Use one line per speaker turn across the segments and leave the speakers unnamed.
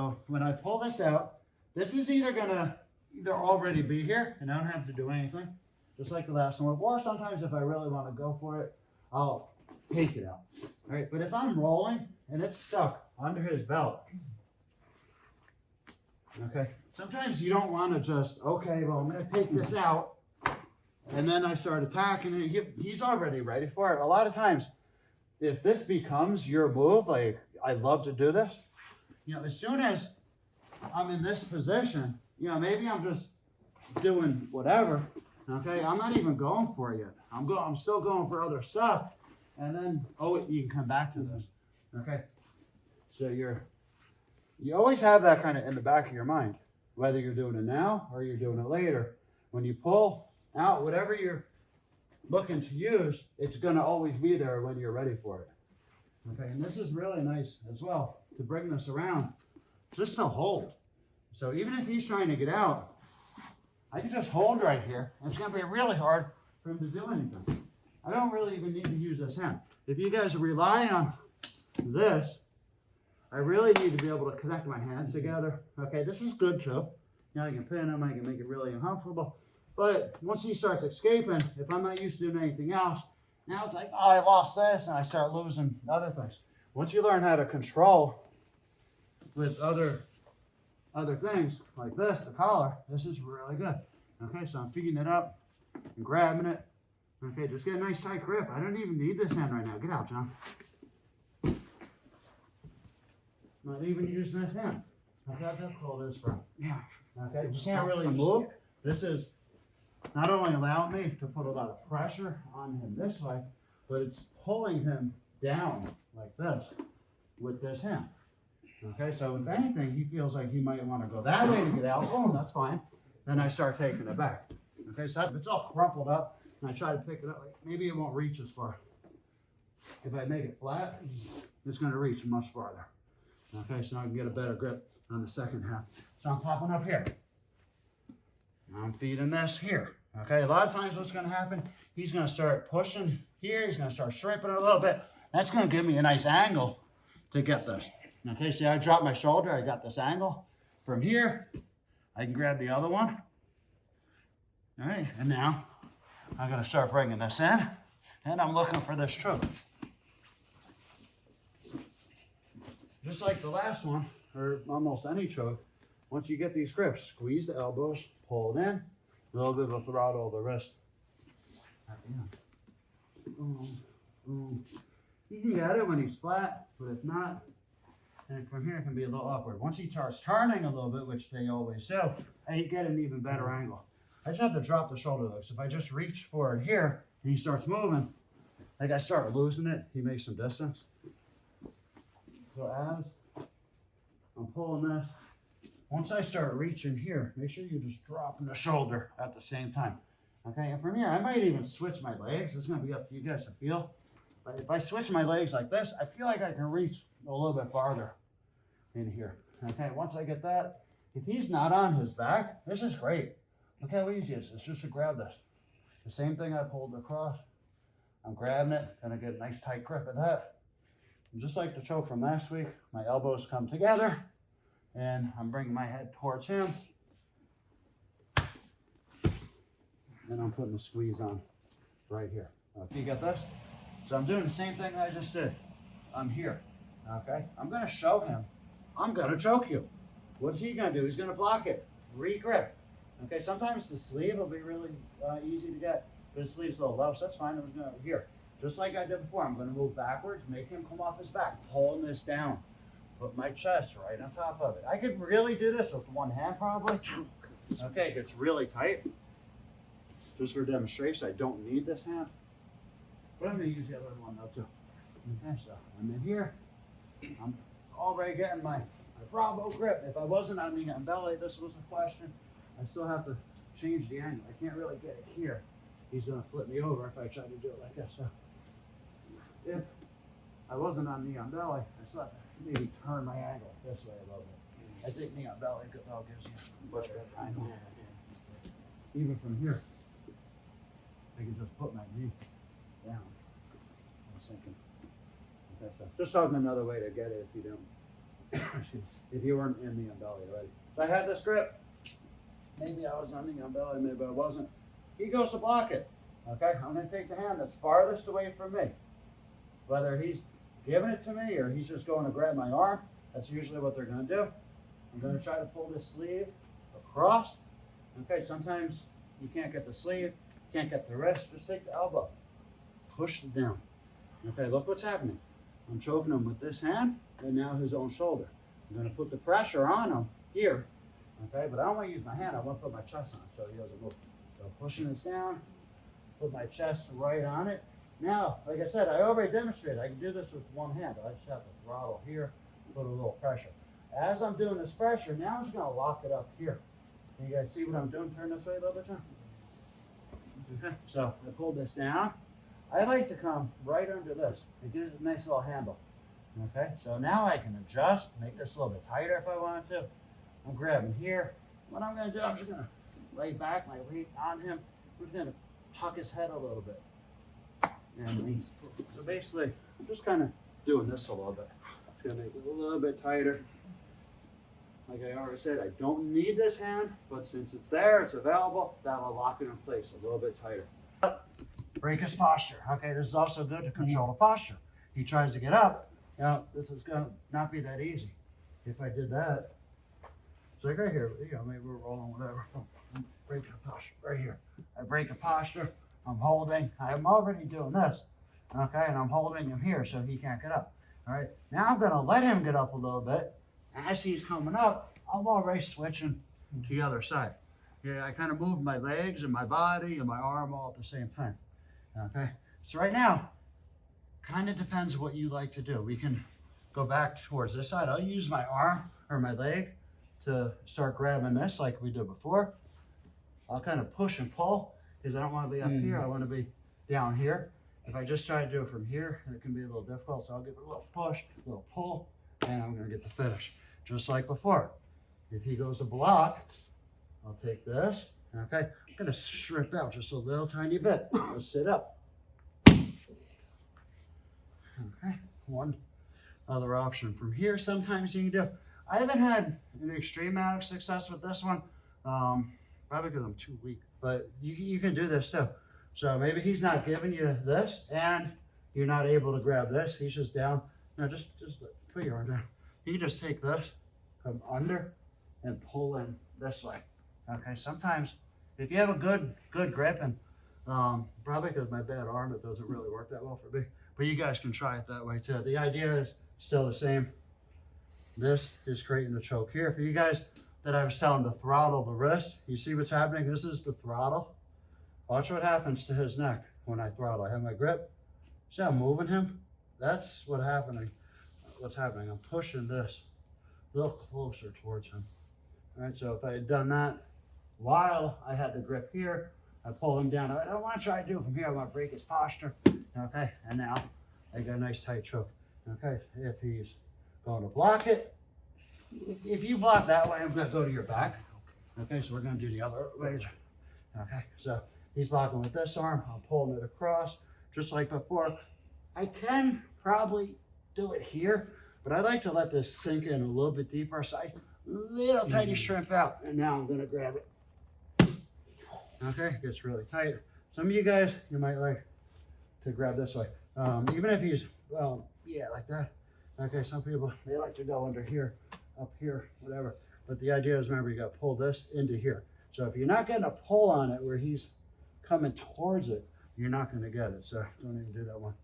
So when I pull this out, this is either gonna already be here and I don't have to do anything, just like the last one. Or sometimes if I really want to go for it, I'll take it out. All right, but if I'm rolling and it's stuck under his belt, okay, sometimes you don't want to just, okay, well, I'm going to take this out, and then I start attacking it. He's already ready for it. A lot of times, if this becomes your move, like I love to do this, as soon as I'm in this position, maybe I'm just doing whatever, okay, I'm not even going for it yet. I'm still going for other stuff, and then, you can come back to this, okay? So you always have that kind of in the back of your mind, whether you're doing it now or you're doing it later. When you pull out whatever you're looking to use, it's going to always be there when you're ready for it. Okay, and this is really nice as well to bring this around, just to hold. So even if he's trying to get out, I can just hold right here, and it's going to be really hard for him to do anything. I don't really even need to use this hand. If you guys rely on this, I really need to be able to connect my hands together. Okay, this is good too. I can pin him, I can make it really uncomfortable. But once he starts escaping, if I'm not used to doing anything else, now it's like, oh, I lost this, and I start losing other things. Once you learn how to control with other things like this, the collar, this is really good. Okay, so I'm feeding it up and grabbing it. Okay, just get a nice tight grip. I don't even need this hand right now. Get out, John. Not even using this hand. Okay, how cold it is from.
Yeah.
Okay, you can't really move. This is not only allowing me to put a lot of pressure on him this way, but it's pulling him down like this with this hand. Okay, so if anything, he feels like he might want to go that way to get out. Oh, that's fine. Then I start taking it back. Okay, so if it's all crumpled up, and I try to pick it up, like maybe it won't reach as far. If I make it flat, it's going to reach much farther. Okay, so I can get a better grip on the second half. So I'm popping up here. I'm feeding this here. Okay, a lot of times what's going to happen, he's going to start pushing here. He's going to start shrimping it a little bit. That's going to give me a nice angle to get this. Okay, see, I dropped my shoulder. I got this angle. From here, I can grab the other one. All right, and now I'm going to start bringing this in, and I'm looking for this choke. Just like the last one, or almost any choke, once you get these grips, squeeze the elbows, pull it in, a little bit of a throttle of the wrist. You can get it when he's flat, but if not, and from here it can be a little awkward. Once he starts turning a little bit, which they always do, I get an even better angle. I just have to drop the shoulder though. So if I just reach for it here and he starts moving, like I start losing it, he makes some distance. So as I'm pulling this, once I start reaching here, make sure you're just dropping the shoulder at the same time. Okay, and from here, I might even switch my legs. It's gonna be up to you guys to feel. But if I switch my legs like this, I feel like I can reach a little bit farther in here. Okay, once I get that, if he's not on his back, this is great. Look how easy it is. It's just to grab this. The same thing I pulled across. I'm grabbing it, gonna get a nice tight grip of that. And just like the choke from last week, my elbows come together and I'm bringing my head towards him. And I'm putting a squeeze on right here. Okay, you got this? So I'm doing the same thing I just did. I'm here, okay? I'm gonna show him, I'm gonna choke you. What's he gonna do? He's gonna block it, re-grip. Okay, sometimes the sleeve will be really easy to get, but his sleeve's a little low, so that's fine. I'm just gonna, here, just like I did before, I'm gonna move backwards, make him come off his back, pulling this down. Put my chest right on top of it. I could really do this with one hand probably. Okay, it gets really tight. Just for demonstration, I don't need this hand. But I'm gonna use the other one though too. Okay, so I'm in here. I'm already getting my Brabo grip. If I wasn't on the belly, this was the question. I still have to change the angle. I can't really get it here. He's gonna flip me over if I try to do it like this. So if I wasn't on knee on belly, I still have to maybe turn my angle this way a little bit. I think knee on belly gives you a much better angle. Even from here, I can just put my knee down. I'm sinking. Okay, so just talking another way to get it if you don't if you weren't in the unbelly already. If I had this grip, maybe I was on the unbelly, maybe I wasn't. He goes to block it. Okay, I'm going to take the hand that's farthest away from me. Whether he's giving it to me or he's just going to grab my arm, that's usually what they're going to do. I'm going to try to pull this sleeve across. Okay, sometimes you can't get the sleeve, can't get the wrist, just take the elbow. Push it down. Okay, look what's happening. I'm choking him with this hand and now his own shoulder. I'm going to put the pressure on him here. Okay, but I don't want to use my hand, I want to put my chest on it so he doesn't move. So pushing this down, put my chest right on it. Now, like I said, I already demonstrated I can do this with one hand. I just have to throttle here, put a little pressure. As I'm doing this pressure, now I'm just going to lock it up here. Can you guys see what I'm doing? Turn this way a little bit, John. Okay, so I pulled this down. I like to come right under this. It gives it a nice little handle. Okay, so now I can adjust, make this a little bit tighter if I wanted to. I'm grabbing here. What I'm going to do, I'm just going to lay back my weight on him. I'm just going to tuck his head a little bit. And so basically, I'm just kind of doing this a little bit. It's going to make it a little bit tighter. Like I already said, I don't need this hand, but since it's there, it's available, that'll lock it in place a little bit tighter. Break his posture. Okay, this is also good to control the posture. He tries to get up. Now, this is going to not be that easy. If I did that, it's like right here, you know, maybe we're rolling, whatever. Break the posture, right here. I break the posture, I'm holding, I'm already doing this, okay, and I'm holding him here so he can't get up. All right, now I'm going to let him get up a little bit. As he's coming up, I'm already switching to the other side. Yeah, I kind of move my legs and my body and my arm all at the same time. Okay, so right now, kind of depends what you like to do. We can go back towards this side. I'll use my arm or my leg to start grabbing this like we did before. I'll kind of push and pull because I don't want to be up here. I want to be down here. If I just try to do it from here, it can be a little difficult. So I'll give it a little push, a little pull, and I'm going to get the finish. Just like before. If he goes to block, I'll take this. Okay, I'm going to strip out just a little tiny bit. I'll sit up. Okay, one other option from here. Sometimes you can do. I haven't had an extreme amount of success with this one, probably because I'm too weak. But you can do this too. So maybe he's not giving you this, and you're not able to grab this. He's just down. No, just put your arm down. You can just take this, come under, and pull in this way. Okay, sometimes if you have a good grip, and probably because my bad arm, it doesn't really work that well for me, but you guys can try it that way too. The idea is still the same. This is creating the choke here. For you guys that I was telling to throttle the wrist, you see what's happening? This is the throttle. Watch what happens to his neck when I throttle. I have my grip. See how I'm moving him? That's what's happening. I'm pushing this a little closer towards him. All right, so if I had done that while I had the grip here, I pull him down. I don't want to try to do it from here. I want to break his posture. Okay, and now I got a nice tight choke. Okay, if he's going to block it, if you block that way, I'm going to go to your back. Okay, so we're going to do the other way. Okay, so he's blocking with this arm. I'm pulling it across just like before. I can probably do it here, but I like to let this sink in a little bit deeper. So I little tiny shrimp out, and now I'm going to grab it. Okay, gets really tight. Some of you guys, you might like to grab this way. Even if he's, well, yeah, like that. Okay, some people, they like to go under here, up here, whatever. But the idea is, remember, you got to pull this into here. So if you're not getting a pull on it where he's coming towards it, you're not going to get it. So don't even do that one.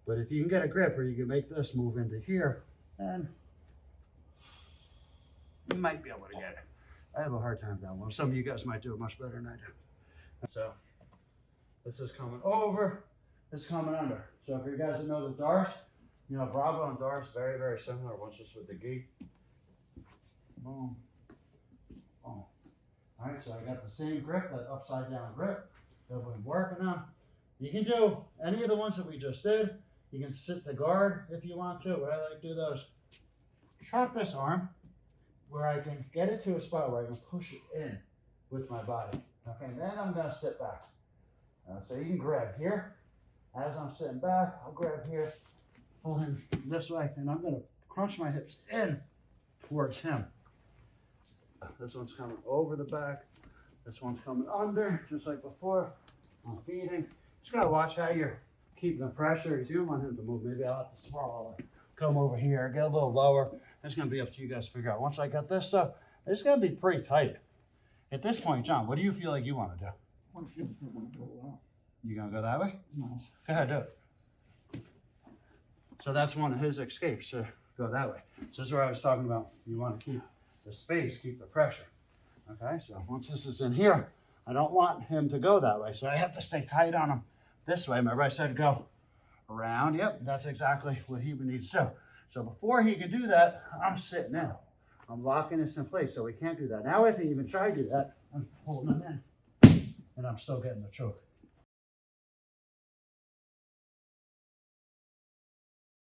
But if you can get a grip where you can make this move into here, then you might be able to get it. I have a hard time with that one. Some of you guys might do it much better than I do. So this is coming over, this is coming under. So for you guys that know the Darce, you know, Brabo and Darce, very, very similar. One's just with the gi. Boom. Boom. All right, so I got the same grip, that upside down grip that we've been working on. You can do any of the ones that we just did. You can sit to guard if you want to. What I like to do those, trap this arm where I can get it to a spot where I can push it in with my body. Okay, then I'm going to sit back. So you can grab here. As I'm sitting back, I'll grab here, pull him this way, and I'm going to crunch my hips in towards him. This one's coming over the back. This one's coming under, just like before. I'm feeding. Just gotta watch how you're keeping the pressure. You don't want him to move. Maybe I'll have to swallow it. Come over here, get a little lower. It's gonna be up to you guys to figure out. Once I got this up, it's gonna be pretty tight. At this point, John, what do you feel like you want to do? You gonna go that way?
No.
Go ahead, do it. So that's one of his escapes, to go that way. So this is where I was talking about. You want to keep the space, keep the pressure. Okay, so once this is in here, I don't want him to go that way. So I have to stay tight on him this way. Remember I said go around. Yep, that's exactly what he would need to do. So before he can do that, I'm sitting in. I'm locking this in place, so we can't do that. Now if he even try to do that, I'm holding him in, and I'm still getting the choke.